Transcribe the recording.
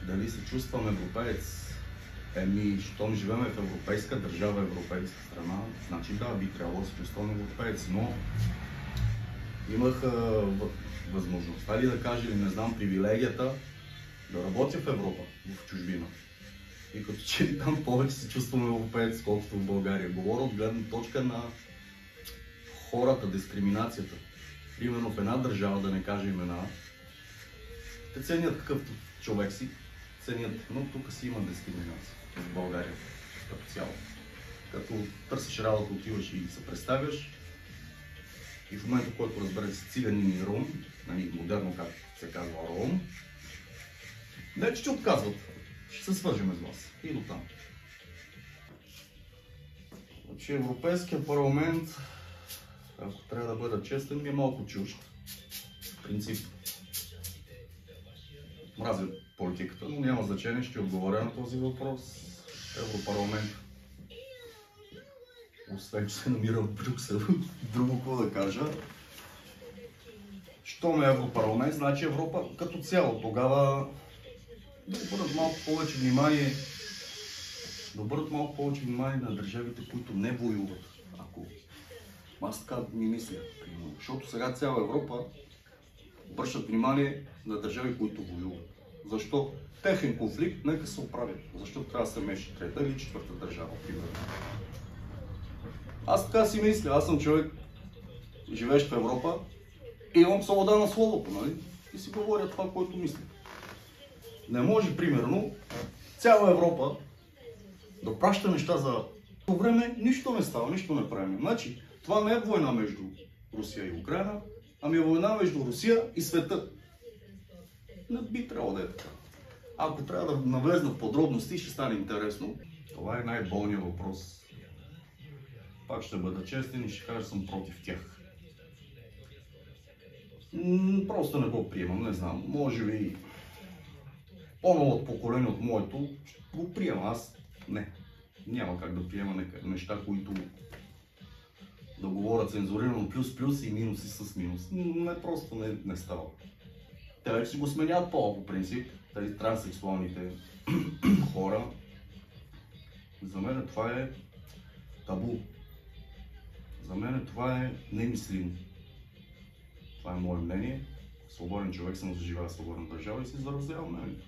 Дали се чувствам европеец? Щом живеем в европейска държава, европейска страна, значи да, би трябвало да се чувствам европеец, но имах възможността ли да кажа, или не знам, привилегията да работя в Европа, в чужбина. И като че там повече се чувствам европеец, колкото в България. Говоря от гледна точка на хората, дискриминацията. Примерно в една държава, да не кажа имена, те ценят какъвто човек си, ценят, но тук си има дискриминация в България като цяло. Като търсиш работа, отиваш и се представяш и в момента, в който разбереш си циганин и рум, модерно както се казва рум, вече ще отказват. Ще се свържем с вас. И до там. Значи Европейския парламент, ако трябва да бъда честен, ми е малко чужд. В принцип, мразя политиката, но няма значение, ще отговоря на този въпрос. Европарламент, освен че се намира в Брюксел, друго какво да кажа. Щом е Европарламент, значи Европа като цяло. Тогава да обърнат малко повече внимание на държавите, които не воюват. Ако аз така ми мисля, защото сега цяла Европа обръщат внимание на държави, които воюват. Защо? Техен конфликт, нека се оправят. Защо трябва да се меши трета или четвърта държава, примерно? Аз така си мисля, аз съм човек, живеещ в Европа и имам свобода на словото, нали? И си говоря това, което мисля. Не може, примерно, цяла Европа да праща неща за по време, нищо не става, нищо не правим. Значи, това не е война между Русия и Украина, ами е война между Русия и света. Не би трябвало да е така. Ако трябва да навлезна в подробности, ще стане интересно. Това е най-болният въпрос. Пак ще бъда честен и ще кажа, че съм против тях. Просто не го приемам, не знам. Може би по-новото поколение от моето го приема, аз не. Няма как да приема неща, които да говорят цензурирано плюс и минуси с минус. Не, просто не става. Те вече си го сменят по принцип, тези транссексуалните хора. За мен това е табу. За мен това е немислимо. Това е мое мнение. Свободен човек съм, живея в свободна държава и си заразявам мнението.